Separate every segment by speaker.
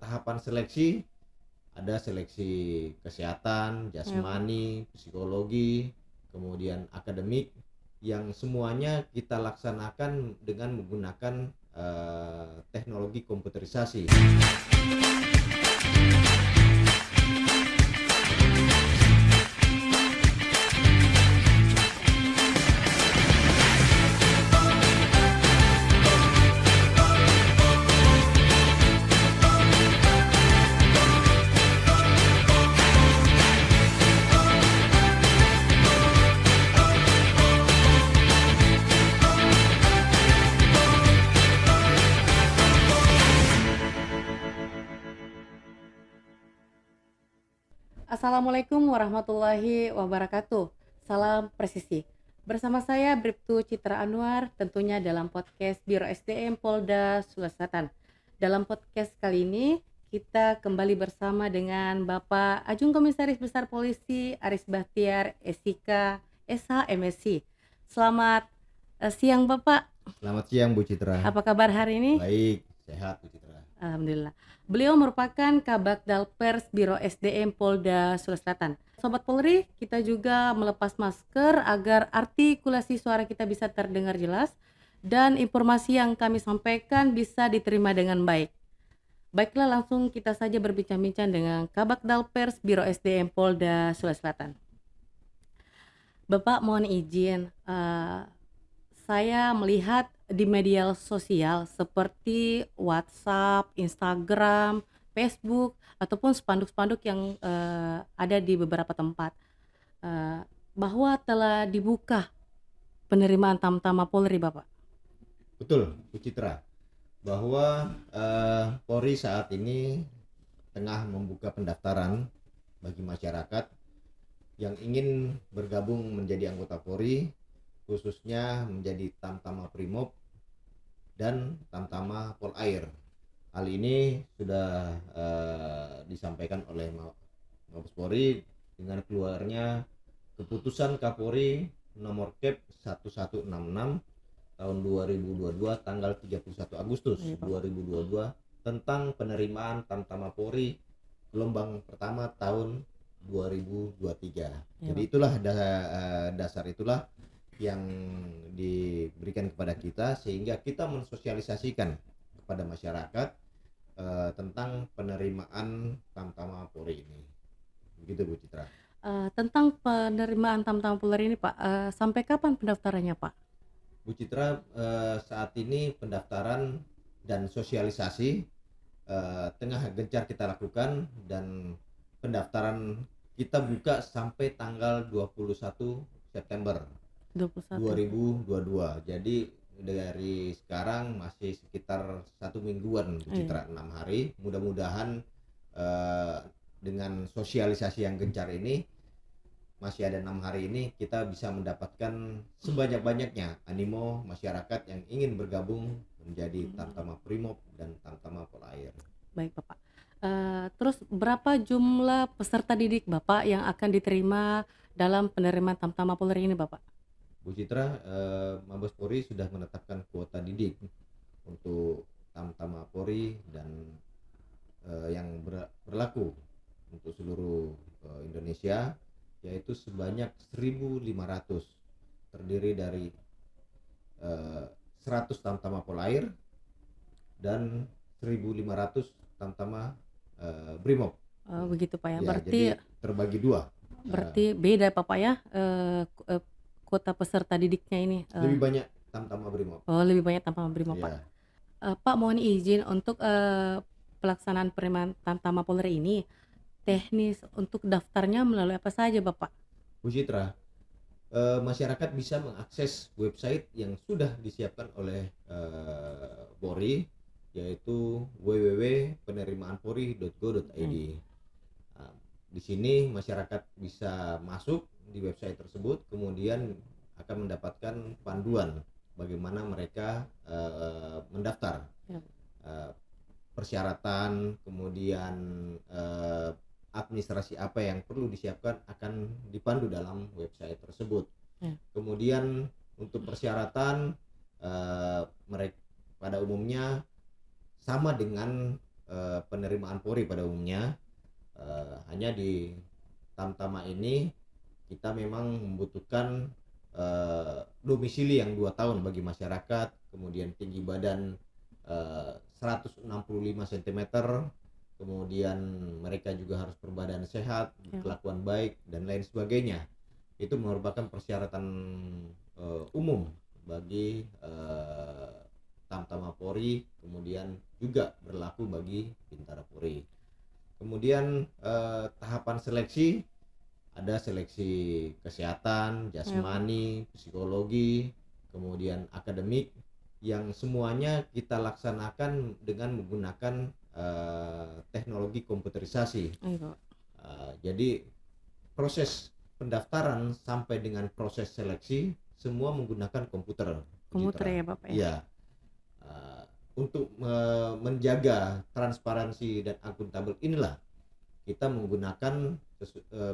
Speaker 1: tahapan seleksi, ada seleksi kesehatan, jasmani, psikologi, kemudian akademik, yang semuanya kita laksanakan dengan menggunakan teknologi komputerisasi.
Speaker 2: Assalamualaikum warahmatullahi wabarakatuh. Salam presisi. Bersama saya Bribtu Citra Anwar, tentunya dalam podcast Biro SDM Polda Sulawesi Selatan. Dalam podcast kali ini kita kembali bersama dengan Bapak Ajung Komisaris Besar Polisi Aris Bahtiar SIK SH MSc. Selamat siang Bapak.
Speaker 1: Selamat siang Bu Citra.
Speaker 2: Apa kabar hari ini?
Speaker 1: Baik, sehat Bu Citra.
Speaker 2: Alhamdulillah. Beliau merupakan Kabagdal Pers Biro SDM Polda Sulawesi Selatan. Sobat Polri, kita juga melepas masker agar artikulasi suara kita bisa terdengar jelas dan informasi yang kami sampaikan bisa diterima dengan baik. Baiklah, langsung kita saja berbincang-bincang dengan Kabagdal Pers Biro SDM Polda Sulawesi Selatan. Bapak, mohon izin, saya melihat di media sosial seperti WhatsApp, Instagram, Facebook, ataupun spanduk-spanduk yang ada di beberapa tempat bahwa telah dibuka penerimaan Tamtama Polri, Bapak.
Speaker 1: Betul Bu Citra, bahwa Polri saat ini tengah membuka pendaftaran bagi masyarakat yang ingin bergabung menjadi anggota Polri, khususnya menjadi Tamtama Brimob dan Tamtama Polair. Hal ini sudah disampaikan oleh Mabes Polri dengan keluarnya keputusan Kapolri nomor Kep 1166 tahun 2022 tanggal 31 Agustus 2022 tentang penerimaan Tamtama Polri gelombang pertama tahun 2023. Jadi itulah dasar itulah yang diberikan kepada kita sehingga kita mensosialisasikan kepada masyarakat tentang penerimaan Tamtama Polri ini. Begitu Bu Citra.
Speaker 2: Tentang penerimaan Tamtama Polri ini Pak, sampai kapan pendaftarannya Pak?
Speaker 1: Bu Citra, saat ini pendaftaran dan sosialisasi tengah gencar kita lakukan dan pendaftaran kita buka sampai tanggal 21 September 2022. Jadi dari sekarang masih sekitar 1 mingguan Bu Citra, 6 hari. Mudah-mudahan dengan sosialisasi yang gencar ini masih ada 6 hari ini kita bisa mendapatkan sebanyak-banyaknya animo masyarakat yang ingin bergabung menjadi Tamtama Brimob dan Tamtama Polair.
Speaker 2: Baik Bapak. Terus berapa jumlah peserta didik Bapak yang akan diterima dalam penerimaan Tamtama Polri ini Bapak?
Speaker 1: Bu Citra, Mabes Polri sudah menetapkan kuota didik untuk Tamtama Polri dan yang berlaku untuk seluruh Indonesia, yaitu sebanyak 1.500, terdiri dari 100 Tamtama Polair dan 1.500 Tamtama Brimob.
Speaker 2: Begitu Pak ya. Berarti
Speaker 1: jadi terbagi dua.
Speaker 2: Berarti beda Bapak ya, kuota peserta didiknya ini.
Speaker 1: Lebih banyak Tamtama Brimob.
Speaker 2: Oh, lebih banyak Tamtama Brimob Pak. Pak, mohon izin untuk pelaksanaan penerimaan Tamtama Polri ini, teknis untuk daftarnya melalui apa saja Bapak?
Speaker 1: Bu Citra, masyarakat bisa mengakses website yang sudah disiapkan oleh Polri, yaitu www.penerimaanpolri.go.id. Di sini masyarakat bisa masuk di website tersebut, kemudian akan mendapatkan panduan bagaimana mereka mendaftar, persyaratan, kemudian administrasi apa yang perlu disiapkan akan dipandu dalam website tersebut. Kemudian untuk persyaratan mereka pada umumnya sama dengan penerimaan Polri pada umumnya. Hanya di Tamtama ini kita memang membutuhkan domisili yang 2 tahun bagi masyarakat, kemudian tinggi badan 165 cm, kemudian mereka juga harus berbadan sehat,
Speaker 2: Ya.
Speaker 1: kelakuan baik dan lain sebagainya. Itu merupakan persyaratan umum bagi Tamtama Polri, kemudian juga berlaku bagi Bintara Polri. Kemudian tahapan seleksi, ada seleksi kesehatan, jasmani, psikologi, kemudian akademik, yang semuanya kita laksanakan dengan menggunakan teknologi komputerisasi.
Speaker 2: Iya, Bapak.
Speaker 1: Jadi proses pendaftaran sampai dengan proses seleksi semua menggunakan komputer.
Speaker 2: Komputer ya, Bapak ya?
Speaker 1: Iya. Untuk menjaga transparansi dan akuntabel inilah kita menggunakan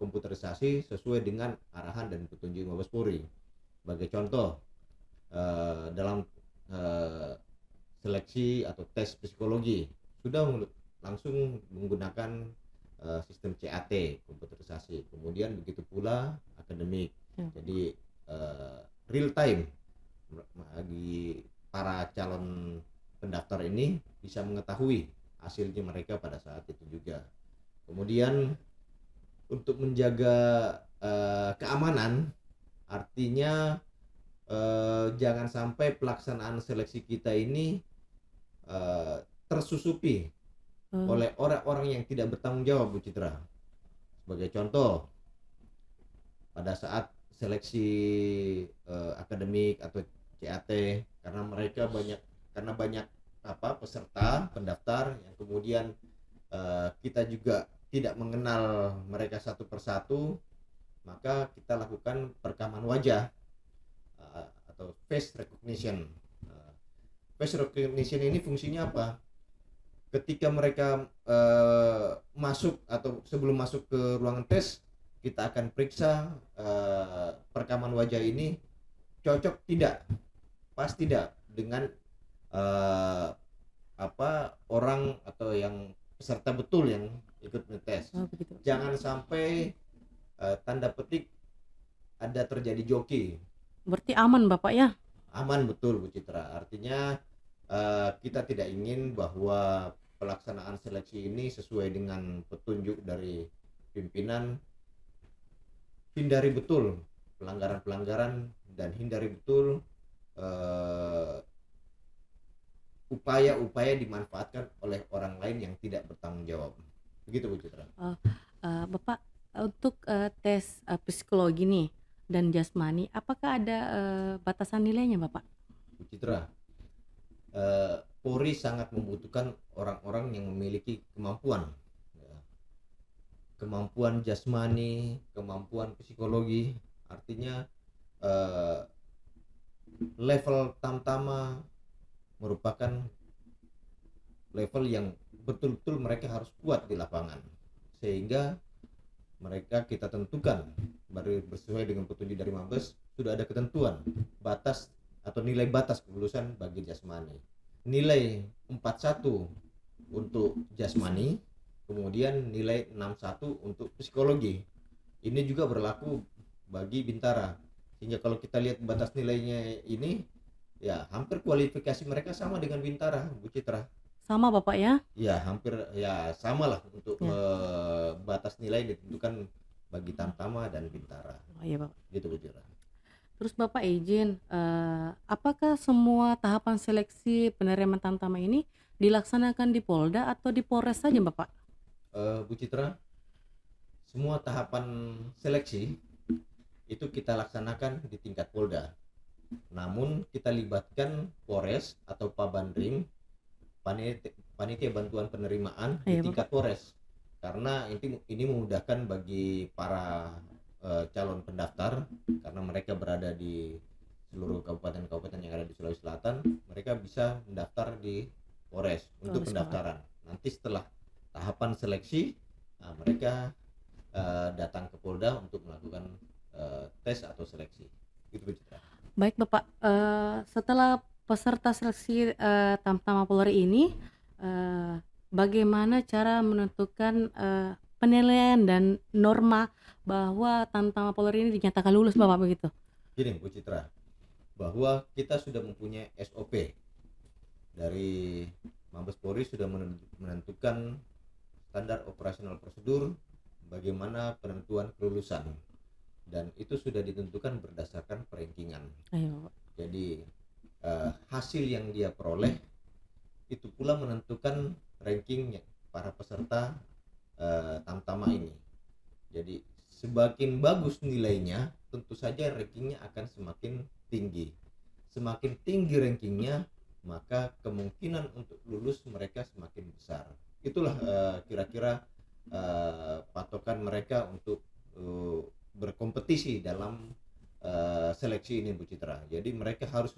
Speaker 1: komputerisasi sesuai dengan arahan dan petunjuk Mabes Polri. Sebagai contoh, dalam seleksi atau tes psikologi sudah langsung menggunakan sistem CAT, komputerisasi. Kemudian begitu pula akademik. Jadi real time bagi para calon pendaftar ini bisa mengetahui hasilnya mereka pada saat itu juga. Kemudian untuk menjaga keamanan, artinya jangan sampai pelaksanaan seleksi kita ini tersusupi oleh orang-orang yang tidak bertanggung jawab, Bu Citra. Sebagai contoh, pada saat seleksi akademik atau CAT, karena banyak peserta pendaftar yang kemudian kita juga tidak mengenal mereka satu persatu, maka kita lakukan perekaman wajah atau face recognition. Face recognition ini fungsinya apa? Ketika mereka masuk atau sebelum masuk ke ruangan tes, kita akan periksa perekaman wajah ini cocok tidak, pas tidak dengan orang atau yang peserta betul yang ikut ngetes. Jangan sampai tanda petik ada terjadi joki.
Speaker 2: Berarti aman, Bapak ya?
Speaker 1: Aman, betul, Bu Citra. Artinya kita tidak ingin bahwa pelaksanaan seleksi ini sesuai dengan petunjuk dari pimpinan, hindari betul pelanggaran-pelanggaran dan hindari betul upaya-upaya dimanfaatkan oleh orang lain yang tidak bertanggung jawab. Begitu, Bu Citra.
Speaker 2: Bapak, untuk tes psikologi nih dan jasmani, apakah ada batasan nilainya, Bapak?
Speaker 1: Bu Citra, Polri sangat membutuhkan orang-orang yang memiliki kemampuan, kemampuan jasmani, kemampuan psikologi. Artinya level Tamtama merupakan level yang betul-betul mereka harus kuat di lapangan, sehingga mereka kita tentukan sesuai dengan petunjuk dari Mabes, sudah ada ketentuan batas atau nilai batas kelulusan bagi jasmani. Nilai 41 untuk jasmani, kemudian nilai 61 untuk psikologi. Ini juga berlaku bagi Bintara. Sehingga kalau kita lihat batas nilainya ini, ya hampir kualifikasi mereka sama dengan Bintara, Bu Citra.
Speaker 2: Sama, Bapak ya?
Speaker 1: Ya, hampir ya sama lah untuk batas nilai ditentukan bagi Tamtama dan Bintara.
Speaker 2: Oh iya, Bapak.
Speaker 1: Gitu, Bu Citra.
Speaker 2: Terus Bapak izin, apakah semua tahapan seleksi penerimaan Tamtama ini dilaksanakan di Polda atau di Polres saja, Bapak?
Speaker 1: Bu Citra, semua tahapan seleksi itu kita laksanakan di tingkat Polda. Namun kita libatkan Polres atau Pabandring, panitia bantuan penerimaan di tingkat Polres, karena ini memudahkan bagi para calon pendaftar, karena mereka berada di seluruh kabupaten-kabupaten yang ada di Sulawesi Selatan. Mereka bisa mendaftar di Polres untuk pendaftaran. Nanti setelah tahapan seleksi, mereka datang ke Polda untuk melakukan tes atau seleksi. Gitu, Bu Citra.
Speaker 2: Baik, Bapak, setelah peserta seleksi Tamtama Polri ini bagaimana cara menentukan, penilaian dan norma bahwa Tamtama Polri ini dinyatakan lulus Bapak begitu?
Speaker 1: Gini Bu Citra, bahwa kita sudah mempunyai SOP dari Mabes Polri, sudah menentukan standar operasional prosedur bagaimana penentuan kelulusan, dan itu sudah ditentukan berdasarkan perankingan.
Speaker 2: Ayo.
Speaker 1: Jadi hasil yang dia peroleh itu pula menentukan ranking para peserta Tamtama ini. Jadi semakin bagus nilainya, tentu saja rankingnya akan semakin tinggi. Semakin tinggi rankingnya, maka kemungkinan untuk lulus mereka semakin besar. Itulah kira-kira patokan mereka untuk berkompetisi dalam seleksi ini Bu Citra. Jadi mereka harus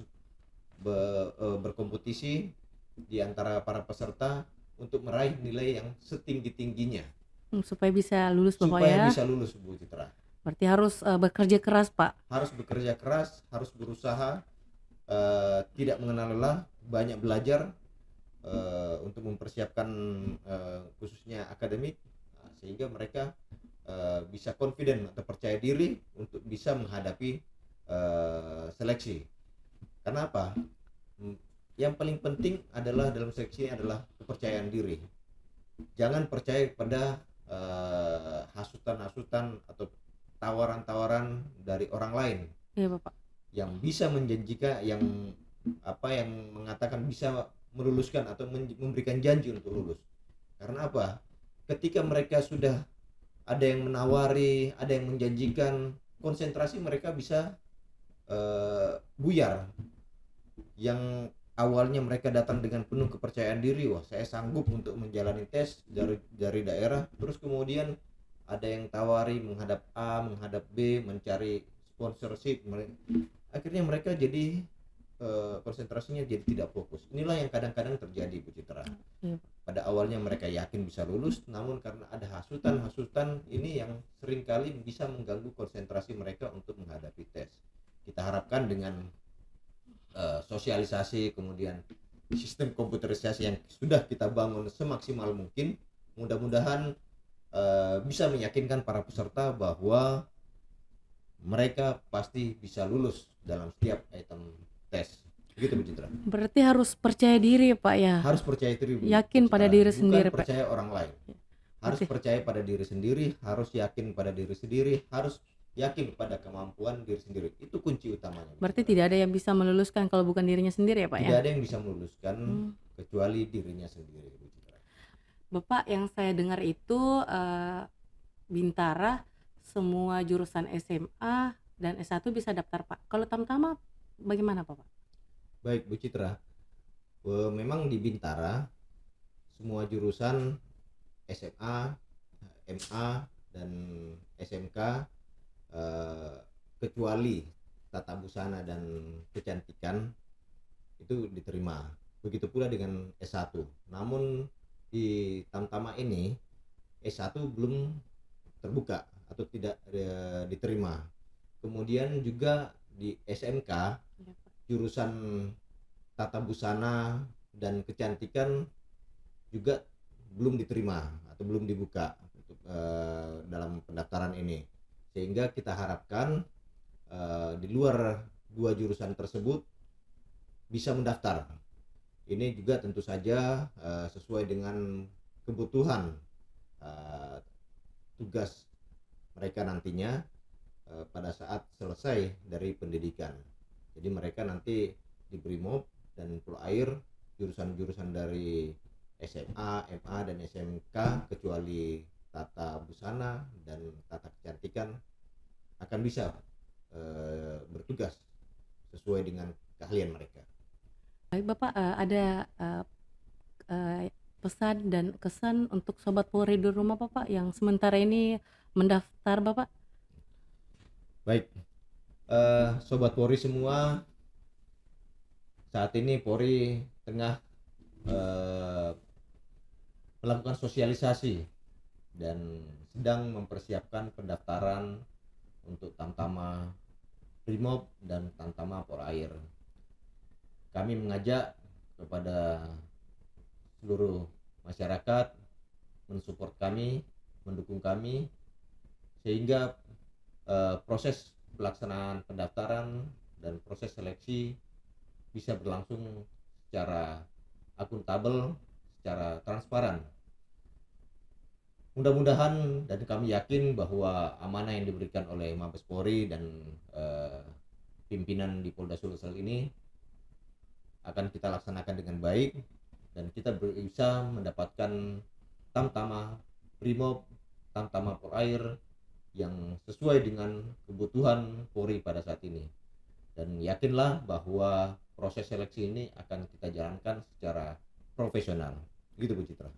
Speaker 1: berkompetisi di antara para peserta untuk meraih nilai yang setinggi-tingginya
Speaker 2: Supaya bisa lulus Bapak
Speaker 1: supaya
Speaker 2: ya?
Speaker 1: bisa lulus Bu Citra.
Speaker 2: Berarti harus, bekerja keras Pak?
Speaker 1: Harus bekerja keras, harus berusaha, tidak mengenal lelah, banyak belajar untuk mempersiapkan khususnya akademik, sehingga mereka bisa confident atau percaya diri untuk bisa menghadapi seleksi. Karena apa? Yang paling penting adalah dalam seleksi adalah kepercayaan diri. Jangan percaya pada hasutan-hasutan atau tawaran-tawaran dari orang lain
Speaker 2: Iya Bapak.
Speaker 1: yang bisa menjanjikan, yang mengatakan bisa meluluskan atau memberikan janji untuk lulus. Karena apa? Ketika mereka sudah ada yang menawari, ada yang menjanjikan, konsentrasi mereka bisa buyar. Yang awalnya mereka datang dengan penuh kepercayaan diri, wah saya sanggup untuk menjalani tes dari daerah, terus kemudian ada yang tawari menghadap A, menghadap B, mencari sponsorship, akhirnya mereka jadi konsentrasinya jadi tidak fokus. Inilah yang kadang-kadang terjadi Bu Citra. Pada awalnya mereka yakin bisa lulus, namun karena ada hasutan-hasutan ini yang seringkali bisa mengganggu konsentrasi mereka untuk menghadapi tes. Kita harapkan dengan sosialisasi, kemudian sistem komputerisasi yang sudah kita bangun semaksimal mungkin, mudah-mudahan bisa meyakinkan para peserta bahwa mereka pasti bisa lulus dalam setiap item tes. Begitu Bu Citra.
Speaker 2: Berarti harus percaya diri Pak ya?
Speaker 1: Harus percaya diri Bu
Speaker 2: Yakin
Speaker 1: Citra.
Speaker 2: pada diri
Speaker 1: Bukan
Speaker 2: sendiri Pak?
Speaker 1: percaya orang lain. Harus percaya pada diri sendiri, harus yakin pada diri sendiri, harus yakin pada kemampuan diri sendiri. Itu kunci utamanya.
Speaker 2: Berarti tidak ada yang bisa meluluskan kalau bukan dirinya sendiri ya Pak ya?
Speaker 1: Tidak ada yang bisa meluluskan kecuali dirinya sendiri Bu Citra.
Speaker 2: Bapak, yang saya dengar itu Bintara semua jurusan SMA dan S1 bisa daftar Pak. Kalau Tamtama bagaimana Pak?
Speaker 1: Baik Bu Citra, memang di Bintara semua jurusan SMA, MA, dan SMK kecuali tata busana dan kecantikan itu diterima. Begitu pula dengan S1. Namun di Tamtama ini S1 belum terbuka atau tidak diterima. Kemudian juga di SMK jurusan tata busana dan kecantikan juga belum diterima atau belum dibuka untuk dalam pendaftaran ini, sehingga kita harapkan di luar dua jurusan tersebut bisa mendaftar. Ini juga tentu saja sesuai dengan kebutuhan tugas mereka nantinya pada saat selesai dari pendidikan. Jadi mereka nanti di Brimob dan Polair jurusan-jurusan dari SMA, MA, dan SMK kecuali tata busana dan tata kecantikan akan bisa bertugas sesuai dengan keahlian mereka.
Speaker 2: Baik Bapak, ada pesan dan kesan untuk Sobat Polri di rumah Bapak yang sementara ini mendaftar Bapak?
Speaker 1: Baik, Sobat Polri semua, saat ini Polri tengah melakukan sosialisasi dan sedang mempersiapkan pendaftaran untuk Tamtama Brimob dan Tamtama Polair. Kami mengajak kepada seluruh masyarakat mensupport kami, mendukung kami, sehingga proses pelaksanaan pendaftaran dan proses seleksi bisa berlangsung secara akuntabel, secara transparan. Mudah-mudahan dan kami yakin bahwa amanah yang diberikan oleh Mabes Polri dan pimpinan di Polda Sulsel ini akan kita laksanakan dengan baik dan kita bisa mendapatkan Tamtama Brimob, Tamtama Polair yang sesuai dengan kebutuhan Polri pada saat ini. Dan yakinlah bahwa proses seleksi ini akan kita jalankan secara profesional. Gitu Bu Citra.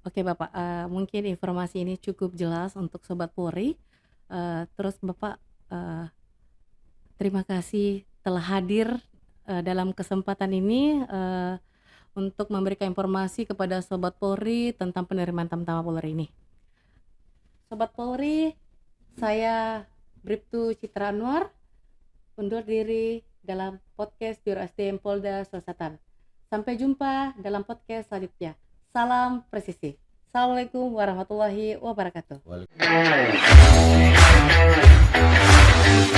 Speaker 2: Oke Bapak, mungkin informasi ini cukup jelas untuk Sobat Polri. Terus Bapak, terima kasih telah hadir dalam kesempatan ini untuk memberikan informasi kepada Sobat Polri tentang penerimaan Tamtama Polri ini. Sobat Polri, saya Bribtu Citra Anwar undur diri dalam podcast Biro SDM Polda Selatan. Sampai jumpa dalam podcast selanjutnya. Salam presisi. Assalamualaikum warahmatullahi wabarakatuh.
Speaker 1: Waalaikumsalam.